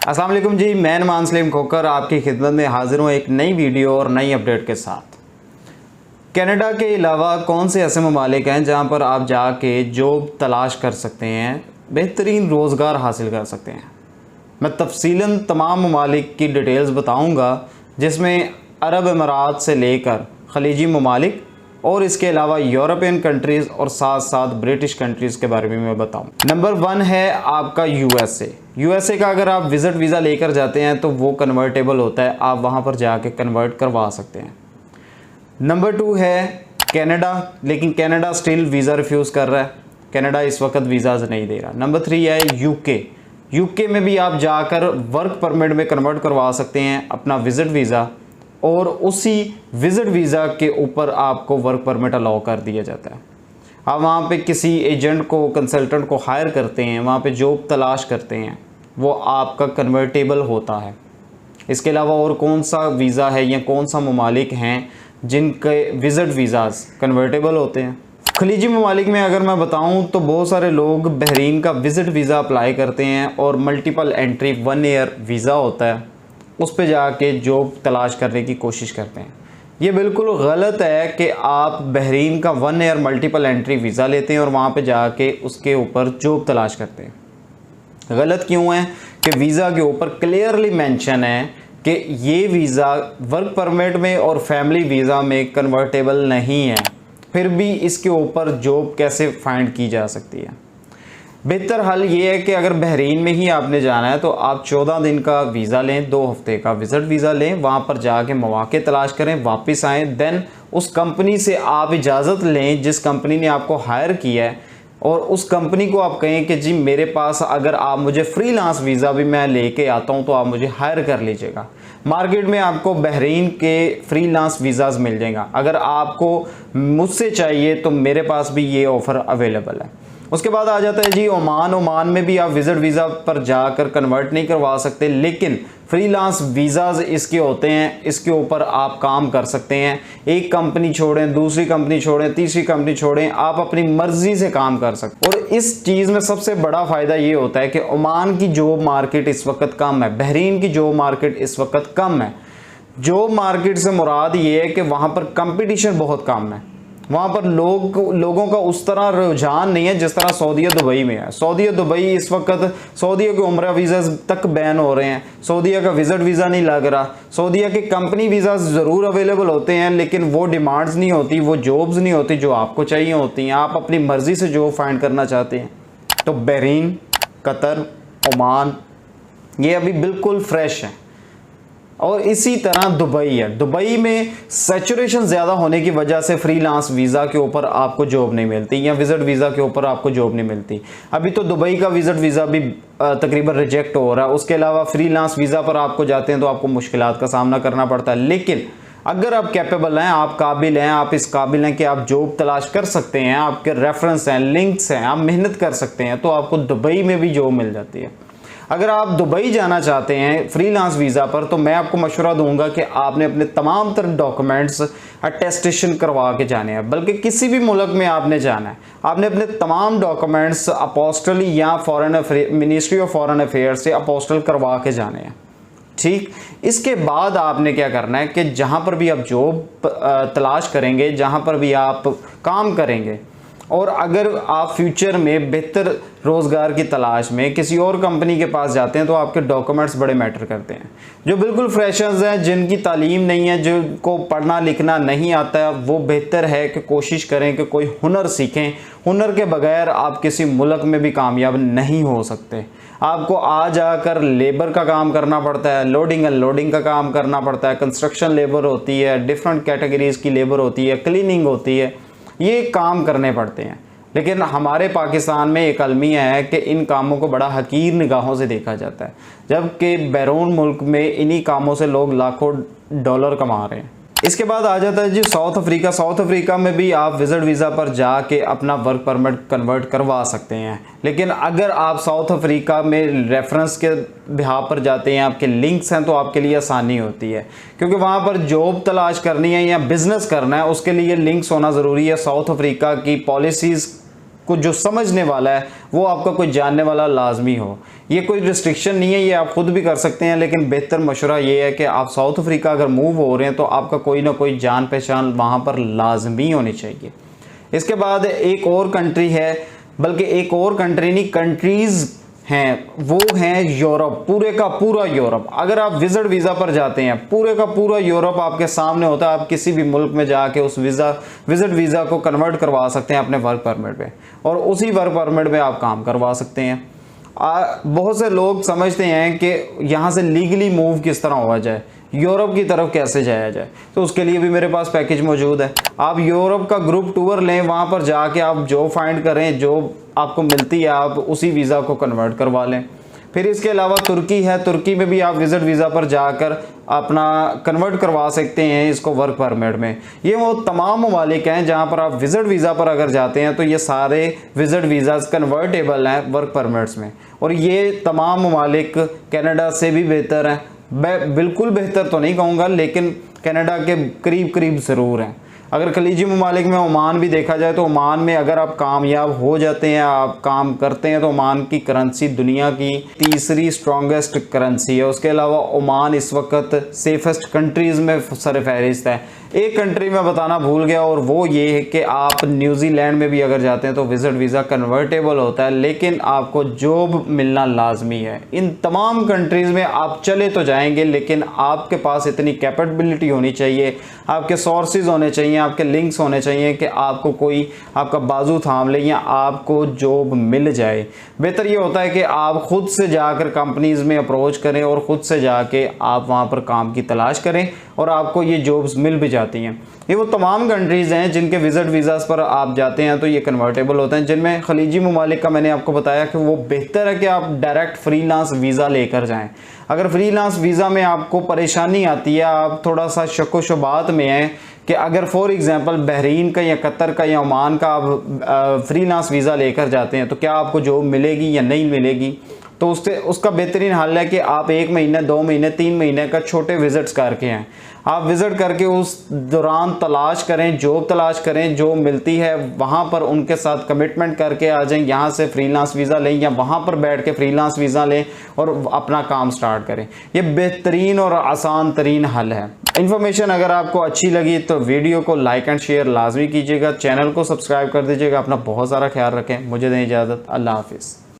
अस्सलाम वालेकुम जी, मैं नुमान सलीम खोकर आपकी खिदमत में हाजिर हूँ एक नई वीडियो और नई अपडेट के साथ। कनाडा के अलावा कौन से ऐसे ममालिक हैं जहाँ पर आप जाके जॉब तलाश कर सकते हैं, बेहतरीन रोज़गार हासिल कर सकते हैं। मैं तफसीलन तमाम ममालिक की डिटेल्स बताऊँगा, जिसमें अरब अमारात से लेकर खलीजी ममालिक और इसके अलावा यूरोपियन कंट्रीज़ और साथ साथ ब्रिटिश कंट्रीज़ के बारे में मैं बताऊँ। नंबर 1 है आपका यूएसए का अगर आप विज़िट वीज़ा लेकर जाते हैं तो वो कन्वर्टेबल होता है, आप वहाँ पर जाके कन्वर्ट करवा सकते हैं। नंबर 2 है कनाडा, लेकिन कनाडा स्टिल वीज़ा रिफ्यूज़ कर रहा है, कनाडा इस वक्त वीज़ाज़ नहीं दे रहा। नंबर 3 है यूके में भी आप जाकर वर्क परमिट में कन्वर्ट करवा सकते हैं अपना विज़िट वीज़ा, और उसी विज़िट वीज़ा के ऊपर आपको वर्क परमिट अलाउ कर दिया जाता है। आप वहाँ पे किसी एजेंट को, कंसल्टेंट को हायर करते हैं, वहाँ पे जॉब तलाश करते हैं, वो आपका कन्वर्टेबल होता है। इसके अलावा और कौन सा वीज़ा है या कौन सा ममालिक हैं जिनके विज़िट वीज़ाज़ कन्वर्टेबल होते हैं? खलीजी ममालिक में अगर मैं बताऊं तो बहुत सारे लोग बहरीन का विज़िट वीज़ा अप्लाई करते हैं और मल्टीपल एंट्री 1 ईयर वीज़ा होता है, उस पे जाके जॉब तलाश करने की कोशिश करते हैं। ये बिल्कुल गलत है कि आप बहरीन का 1 ईयर मल्टीपल एंट्री वीज़ा लेते हैं और वहाँ पे जाके उसके ऊपर जॉब तलाश करते हैं। गलत क्यों है कि वीज़ा के ऊपर क्लियरली मेंशन है कि ये वीज़ा वर्क परमिट में और फैमिली वीज़ा में कन्वर्टेबल नहीं है, फिर भी इसके ऊपर जॉब कैसे फाइंड की जा सकती है? बेहतर हल ये है कि अगर बहरीन में ही आपने जाना है तो आप 14 दिन का वीज़ा लें, 2 हफ्ते का विज़िट वीज़ा लें, वहाँ पर जाके मौके तलाश करें, वापस आएँ, देन उस कंपनी से आप इजाज़त लें जिस कंपनी ने आपको हायर किया है, और उस कंपनी को आप कहें कि जी मेरे पास अगर आप मुझे फ्रीलांस वीज़ा भी मैं लेके आता हूँ तो आप मुझे हायर कर लीजिएगा। मार्केट में आपको बहरीन के फ्रीलांस वीज़ाज़ मिल जाएगा। अगर आपको मुझसे चाहिए तो मेरे पास भी ये ऑफ़र अवेलेबल है। उसके बाद आ जाता है जी ओमान में भी आप विज़िट वीज़ा पर जाकर कन्वर्ट नहीं करवा सकते, लेकिन फ्रीलांस वीज़ाज़ इसके होते हैं, इसके ऊपर आप काम कर सकते हैं। एक कंपनी छोड़ें, दूसरी कंपनी छोड़ें, तीसरी कंपनी छोड़ें, आप अपनी मर्ज़ी से काम कर सकते हैं। और इस चीज़ में सबसे बड़ा फ़ायदा ये होता है कि ओमान की जॉब मार्केट इस वक्त कम है, बहरीन की जॉब मार्केट इस वक्त कम है। जॉब मार्केट से मुराद ये है कि वहाँ पर कंपटीशन बहुत कम है, वहाँ पर लोगों का उस तरह रुझान नहीं है जिस तरह सऊदी दुबई में है। सऊदी दुबई इस वक्त सऊदी के उम्रा वीज़ा तक बैन हो रहे हैं, सऊदी का विज़िट वीज़ा नहीं लग रहा, सऊदी के कंपनी वीज़ा ज़रूर अवेलेबल होते हैं लेकिन वो डिमांड्स नहीं होती, वो जॉब्स नहीं होती जो आपको चाहिए होती हैं। आप अपनी मर्ज़ी से जॉब फाइंड करना चाहते हैं तो बहरीन, कतर, ओमान ये अभी बिल्कुल फ्रेश हैं। और इसी तरह दुबई है, दुबई में सैचुरेशन ज़्यादा होने की वजह से फ्रीलांस वीज़ा के ऊपर आपको जॉब नहीं मिलती या विज़िट वीज़ा के ऊपर आपको जॉब नहीं मिलती। अभी तो दुबई का विज़िट वीज़ा भी तकरीबन रिजेक्ट हो रहा है। उसके अलावा फ्रीलांस वीज़ा पर आपको जाते हैं तो आपको मुश्किलात का सामना करना पड़ता है। लेकिन अगर आप कैपेबल हैं, आप काबिल हैं, आप इस काबिल हैं कि आप जॉब तलाश कर सकते हैं, आपके रेफरेंस हैं, लिंक्स हैं, आप मेहनत कर सकते हैं, तो आपको दुबई में भी जॉब मिल जाती है। अगर आप दुबई जाना चाहते हैं फ्रीलांस वीज़ा पर तो मैं आपको मशवरा दूंगा कि आपने अपने तमाम तरह डॉक्यूमेंट्स अटेस्टेशन करवा के जाने हैं। बल्कि किसी भी मुल्क में आपने जाना है, आपने अपने तमाम डॉक्यूमेंट्स अपोस्टल या मिनिस्ट्री ऑफ फॉरेन अफेयर्स से अपोस्टल करवा के जाने हैं। ठीक, इसके बाद आपने क्या करना है कि जहाँ पर भी आप जॉब तलाश करेंगे, जहाँ पर भी आप काम करेंगे, और अगर आप फ्यूचर में बेहतर रोज़गार की तलाश में किसी और कंपनी के पास जाते हैं तो आपके डॉक्यूमेंट्स बड़े मैटर करते हैं। जो बिल्कुल फ्रेशर्स हैं, जिनकी तालीम नहीं है, जिनको पढ़ना लिखना नहीं आता है, वो बेहतर है कि कोशिश करें कि कोई हुनर सीखें। हुनर के बगैर आप किसी मुल्क में भी कामयाब नहीं हो सकते। आपको आ जाकर लेबर का काम करना पड़ता है, लोडिंग अनलोडिंग का काम करना पड़ता है, कंस्ट्रक्शन लेबर होती है, डिफरेंट कैटेगरीज़ की लेबर होती है, क्लीनिंग होती है, ये काम करने पड़ते हैं। लेकिन हमारे पाकिस्तान में एक अलमिया है कि इन कामों को बड़ा हकीर निगाहों से देखा जाता है, जबकि बैरून मुल्क में इन्हीं कामों से लोग लाखों डॉलर कमा रहे हैं। इसके बाद आ जाता है जी साउथ अफ्रीका। साउथ अफ्रीका में भी आप विज़िट वीज़ा पर जाके अपना वर्क परमिट कन्वर्ट करवा सकते हैं। लेकिन अगर आप साउथ अफ्रीका में रेफरेंस के बिहाफ पर जाते हैं, आपके लिंक्स हैं, तो आपके लिए आसानी होती है, क्योंकि वहाँ पर जॉब तलाश करनी है या बिज़नेस करना है, उसके लिए लिंक्स होना ज़रूरी है। साउथ अफ्रीका की पॉलिसीज़ को जो समझने वाला है वो आपका कोई जानने वाला लाजमी हो। ये कोई रिस्ट्रिक्शन नहीं है, ये आप खुद भी कर सकते हैं, लेकिन बेहतर मशवरा ये है कि आप साउथ अफ्रीका अगर मूव हो रहे हैं तो आपका कोई ना कोई जान पहचान वहाँ पर लाजमी होनी चाहिए। इसके बाद एक और कंट्री है, बल्कि एक और कंट्री नहीं, कंट्रीज़ हैं, वो हैं यूरोप, पूरे का पूरा यूरोप। अगर आप विजिट वीज़ा पर जाते हैं, पूरे का पूरा यूरोप आपके सामने होता है। आप किसी भी मुल्क में जाके उस विजिट वीज़ा को कन्वर्ट करवा सकते हैं अपने वर्क परमिट पे, और उसी वर्क परमिट में आप काम करवा सकते हैं। बहुत से लोग समझते हैं कि यहाँ से लीगली मूव किस तरह हुआ जाए, यूरोप की तरफ कैसे जाया जाए, तो उसके लिए भी मेरे पास पैकेज मौजूद है। आप यूरोप का ग्रुप टूर लें, वहाँ पर जाके आप जॉब फाइंड करें, जॉब आपको मिलती है आप उसी वीज़ा को कन्वर्ट करवा लें। फिर इसके अलावा तुर्की है, तुर्की में भी आप विजिट वीज़ा पर जाकर अपना कन्वर्ट करवा सकते हैं इसको वर्क परमिट में। ये वो तमाम ममालिक हैं जहाँ पर आप विजिट वीज़ा पर अगर जाते हैं तो ये सारे विजिट वीज़ाज कन्वर्टेबल हैं वर्क परमिट्स में, और ये तमाम ममालिक कनाडा से भी बेहतर हैं। मैं बिल्कुल बेहतर तो नहीं कहूँगा, लेकिन कनाडा के करीब करीब ज़रूर हैं। अगर खलीजी ममालिक में ओमान भी देखा जाए तो ओमान में अगर आप कामयाब हो जाते हैं, आप काम करते हैं, तो ओमान की करेंसी दुनिया की तीसरी स्ट्रॉन्गेस्ट करेंसी है। उसके अलावा ओमान इस वक्त सेफेस्ट कंट्रीज़ में सरफहरिस्त है। एक कंट्री मैं बताना भूल गया, और वो ये है कि आप न्यूजीलैंड में भी अगर जाते हैं तो विजिट वीज़ा कन्वर्टेबल होता है, लेकिन आपको जॉब मिलना लाजमी है। इन तमाम कंट्रीज़ में आप चले तो जाएंगे, लेकिन आपके पास इतनी कैपेबिलिटी होनी चाहिए, आपके सोर्सेज होने चाहिए, आपके लिंक्स होने चाहिए कि आपको कोई आपका बाजू थाम ले या आपको जॉब मिल जाए। बेहतर ये होता है कि आप खुद से जाकर कंपनीज़ में अप्रोच करें और ख़ुद से जाके आप वहाँ पर काम की तलाश करें, और आपको ये जॉब्स मिल भी जाती हैं। ये वो तमाम कंट्रीज़ हैं जिनके विजिट वीज़ास पर आप जाते हैं तो ये कन्वर्टेबल होते हैं, जिनमें खलीजी ममालिक का मैंने आपको बताया कि वो बेहतर है कि आप डायरेक्ट फ्रीलांस वीज़ा लेकर जाएं। अगर फ्रीलांस वीज़ा में आपको परेशानी आती है, आप थोड़ा सा शक व शुबात में हैं कि अगर फॉर एग्ज़ाम्पल बहरीन का या कतर का या ओमान का आप फ्रीलांस वीज़ा लेकर जाते हैं तो क्या आपको जॉब मिलेगी या नहीं मिलेगी, तो उसका बेहतरीन हल है कि आप 1 महीने 2 महीने 3 महीने का छोटे विजिट्स करके आएँ। आप विज़िट करके उस दौरान तलाश करें, जॉब तलाश करें, जो मिलती है वहाँ पर उनके साथ कमिटमेंट करके आ जाएं, यहाँ से फ्रीलांस वीज़ा लें या वहाँ पर बैठ के फ्रीलांस वीज़ा लें और अपना काम स्टार्ट करें। ये बेहतरीन और आसान तरीन हल है। इन्फॉर्मेशन अगर आपको अच्छी लगी तो वीडियो को लाइक एंड शेयर लाजमी कीजिएगा, चैनल को सब्सक्राइब कर दीजिएगा। अपना बहुत सारा ख्याल रखें। मुझे दें इजाज़त। अल्लाह हाफिज़।